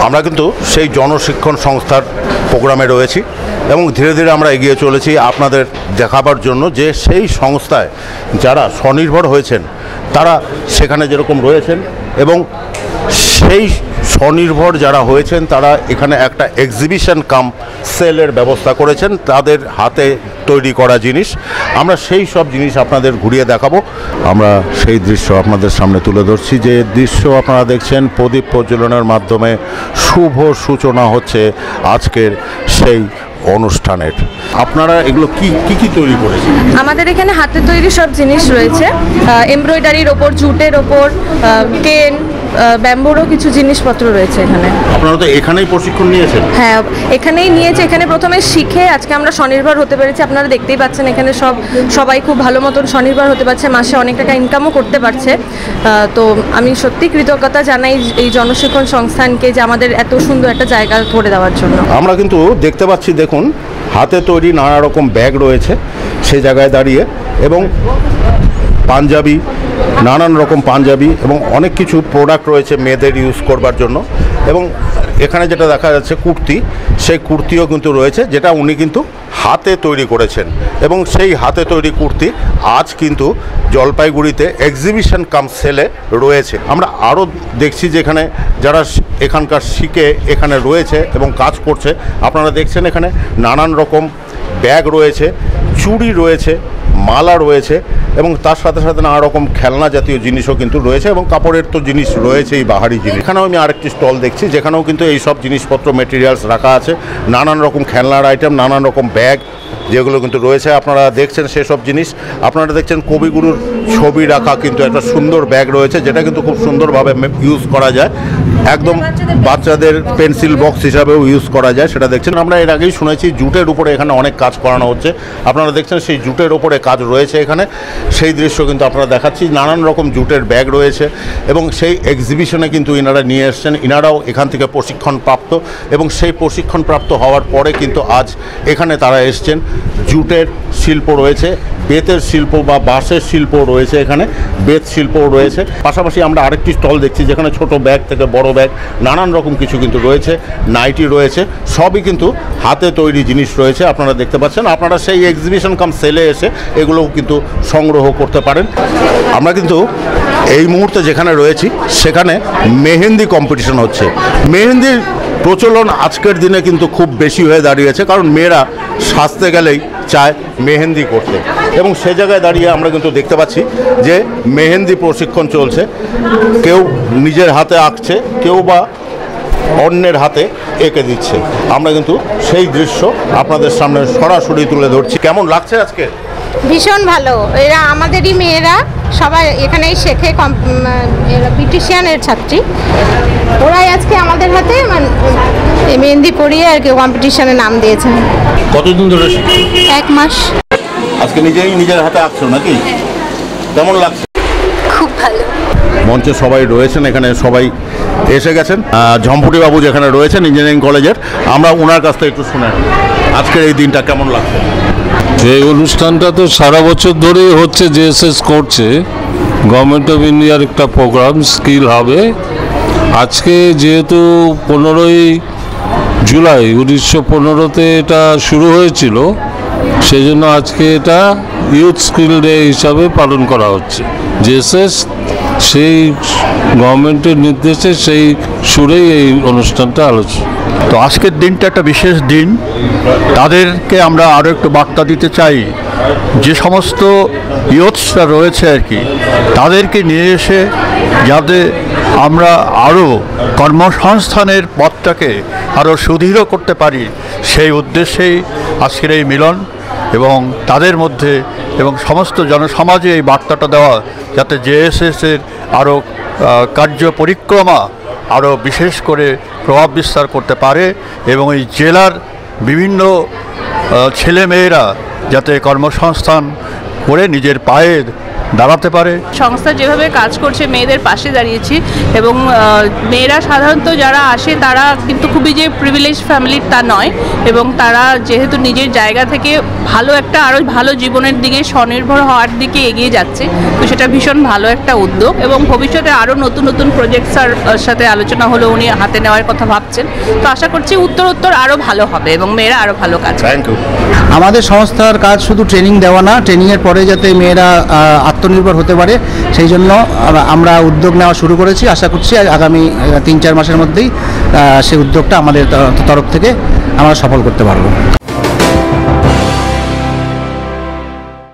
আমরা কিন্তু সেই জনশিক্ষণ সংস্থার প্রোগ্রামে রয়েছি এবং ধীরে ধীরে আমরা এগিয়ে চলেছি আপনাদের দেখাবার জন্য যে সেই সংস্থায় যারা স্বনির্ভর হয়েছেন তারা সেখানে যেরকম রয়েছেন এবং সেই স্বনির্ভর যারা হয়েছেন তারা এখানে একটা এক্সিবিশন কাম সেলের ব্যবস্থা করেছেন তাদের হাতে তৈরি করা জিনিস। আমরা সেই সব জিনিস আপনাদের ঘুরিয়ে দেখাবো। আমরা সেই দৃশ্য আপনাদের সামনে তুলে ধরছি, যে দৃশ্য আপনারা দেখছেন প্রদীপ প্রজ্বলনের মাধ্যমে শুভ সূচনা হচ্ছে আজকের সেই অনুষ্ঠানের। আপনারা এগুলো কি কি তৈরি করেছেন? আমাদের এখানে হাতে তৈরি সব জিনিস রয়েছে, এমব্রয়ডারির ওপর, জুটের ওপর, কেন, ব্যাম্বোরও কিছু জিনিসপত্র রয়েছে এখানে। আপনারা তো এখানেই প্রশিক্ষণ নিয়েছেন? হ্যাঁ, এখানেই নিয়েছে। এখানে প্রথমে শিখে আজকে আমরা স্বনির্ভর হতে পেরেছি। আপনারা দেখতেই পাচ্ছেন এখানে সবাই খুব ভালো মতন স্বনির্ভর হতে পারছে, মাসে অনেক টাকা ইনকামও করতে পারছে। তো আমি সত্যি কৃতজ্ঞতা জানাই এই জনশিক্ষণ সংস্থানকে যে আমাদের এত সুন্দর একটা জায়গা করে দেওয়ার জন্য। আমরা কিন্তু দেখতে পাচ্ছি, দেখুন হাতে তৈরি নানা রকম ব্যাগ রয়েছে সেই জায়গায় দাঁড়িয়ে, এবং পাঞ্জাবি, নানান রকম পাঞ্জাবি এবং অনেক কিছু প্রোডাক্ট রয়েছে মেয়েদের ইউজ করবার জন্য। এবং এখানে যেটা দেখা যাচ্ছে কুর্তি, সেই কুর্তিও কিন্তু রয়েছে যেটা উনি কিন্তু হাতে তৈরি করেছেন। এবং সেই হাতে তৈরি কুর্তি আজ কিন্তু জলপাইগুড়িতে এক্সিবিশন কাম সেলে রয়েছে। আমরা আরও দেখছি যেখানে যারা এখানকার শিখে এখানে রয়েছে এবং কাজ করছে। আপনারা দেখছেন এখানে নানান রকম ব্যাগ রয়েছে, চুড়ি রয়েছে, মালা রয়েছে এবং তার সাথে সাথে নানা রকম খেলনা জাতীয় জিনিসও কিন্তু রয়েছে এবং কাপড়ের তো জিনিস রয়েছেই, বাহারি জিনিস। এখানেও আমি আরেকটি স্টল দেখছি যেখানেও কিন্তু এই সব জিনিসপত্র মেটেরিয়ালস রাখা আছে, নানান রকম খেলনার আইটেম, নানান রকম ব্যাগ যেগুলো কিন্তু রয়েছে। আপনারা দেখছেন সেসব জিনিস। আপনারা দেখছেন কবিগুরুর ছবি রাখা কিন্তু একটা সুন্দর ব্যাগ রয়েছে যেটা কিন্তু খুব সুন্দরভাবে ইউজ করা যায়, একদম বাচ্চাদের পেন্সিল বক্স হিসাবেও ইউজ করা যায়, সেটা দেখছেন। আমরা এর আগেই শুনেছি জুটের উপরে এখানে অনেক কাজ করানো হচ্ছে। আপনারা দেখছেন সেই জুটের উপরে কাজ রয়েছে এখানে, সেই দৃশ্য কিন্তু আপনারা দেখাচ্ছি। নানান রকম জুটের ব্যাগ রয়েছে এবং সেই এক্সিবিশনে কিন্তু ইনারা নিয়ে এসছেন। ইনারাও এখান থেকে প্রশিক্ষণপ্রাপ্ত এবং সেই প্রশিক্ষণপ্রাপ্ত হওয়ার পরে কিন্তু আজ এখানে তারা এসছেন। জুটের শিল্প রয়েছে, বেতের শিল্প বা বাঁশের শিল্প রয়েছে, এখানে বেত শিল্পও রয়েছে। পাশাপাশি আমরা আরেকটি স্টল দেখছি যেখানে ছোট ব্যাগ থেকে বড় ব্যাগ নানান রকম কিছু কিন্তু রয়েছে, নাইটি রয়েছে, সবই কিন্তু হাতে তৈরি জিনিস রয়েছে। আপনারা দেখতে পাচ্ছেন। আপনারা সেই এক্সিবিশন কাম সেলে এসে এগুলোও কিন্তু সংগ্রহ করতে পারেন। আমরা কিন্তু এই মুহূর্তে যেখানে রয়েছি সেখানে মেহেন্দি কম্পিটিশন হচ্ছে। মেহেন্দির প্রচলন আজকের দিনে কিন্তু খুব বেশি হয়ে দাঁড়িয়েছে, কারণ মেয়েরা সাজতে গেলেই চায় মেহেন্দি করতে, এবং সে জায়গায় দাঁড়িয়ে আমরা কিন্তু দেখতে পাচ্ছি যে মেহেন্দি প্রশিক্ষণ চলছে। কেউ নিজের হাতে আঁকছে, কেউ বা অন্যের হাতে এঁকে দিচ্ছে। আমরা কিন্তু সেই দৃশ্য আপনাদের সামনে সরাসরি তুলে ধরছি। কেমন লাগছে আজকে? ভীষণ ভালো। এরা আমাদেরই মেয়েরা, সবাই এখানেই শেখে, বিউটিশিয়ানের ছাত্রী। ওরাই আজকে আমাদের হাতে মেহেন্দি পরিয়ে আর কি কম্পিটিশনে নাম দিয়েছে। কতদিন ধরে শিখছো? 1 মাস। আজকে নিজের হাতে আঁকছো নাকি? কেমন লাগছে? খুব ভালো। মঞ্চে সবাই রয়েছেন, এখানে সবাই এসে গেছেন। ঝম্পুটি বাবু যেখানে রয়েছেন ইঞ্জিনিয়ারিং কলেজের, আমরা ওনার কাছ থেকে একটু শুনে আজকের এই দিনটা কেমন লাগছে। এই অনুষ্ঠানটা তো সারা বছর ধরেই হচ্ছে, জেএসএস করছে, গভর্নমেন্ট অফ ইন্ডিয়ার একটা প্রোগ্রাম স্কিল হবে। আজকে যেহেতু 15ই জুলাই 1915-তে এটা শুরু হয়েছিল, সেই জন্য আজকে এটা ইউথ স্কিল ডে হিসাবে পালন করা হচ্ছে। জেএসএস সেই গভর্নমেন্টের নির্দেশে সেই সুরেই এই অনুষ্ঠানটা আলোচনা। তো আজকের দিনটা একটা বিশেষ দিন। তাদেরকে আমরা আরও একটু বার্তা দিতে চাই, যে সমস্ত ইয়ুথসরা রয়েছে আর কি, তাদেরকে নিয়ে এসে যাতে আমরা আরও কর্মসংস্থানের পথটাকে আরও সুদৃঢ় করতে পারি, সেই উদ্দেশ্যেই আজকের এই মিলন। এবং তাদের মধ্যে এবং সমস্ত জনসমাজে এই বার্তাটা দেওয়া, যাতে জেএসএসের আরও কার্য পরিক্রমা আরও বিশেষ করে প্রভাব বিস্তার করতে পারে এবং এই জেলার বিভিন্ন ছেলেমেয়েরা যাতে কর্মসংস্থান করে নিজের পায়ে দাঁড়াতে পারে। সংস্থা যেভাবে কাজ করছে মেয়েদের পাশে দাঁড়িয়েছি এবং মেয়েরা সাধারণত যারা আসে তারা কিন্তু খুবই যে প্রিভিলেজ ফ্যামিলির তা নয়, এবং তারা যেহেতু নিজের জায়গা থেকে ভালো একটা আরও ভালো জীবনের দিকে স্বনির্ভর হওয়ার দিকে এগিয়ে যাচ্ছে, তো সেটা ভীষণ ভালো একটা উদ্যোগ। এবং ভবিষ্যতে আরও নতুন নতুন প্রজেক্টসের সাথে আলোচনা হলো, উনি হাতে নেওয়ার কথা ভাবছেন। তো আশা করছি উত্তর আরও ভালো হবে এবং মেয়েরা আরও ভালো কাজ। Thank you. আমাদের সংস্থার কাজ শুধু ট্রেনিং দেওয়া না, ট্রেনিংয়ের পরে যাতে মেয়েরা আত্মনির্ভর হতে পারে সেই জন্য আমরা উদ্যোগ নেওয়া শুরু করেছি। আশা করছি আগামী 3-4 মাসের মধ্যেই সেই উদ্যোগটা আমাদের তরফ থেকে আমরা সফল করতে পারবো।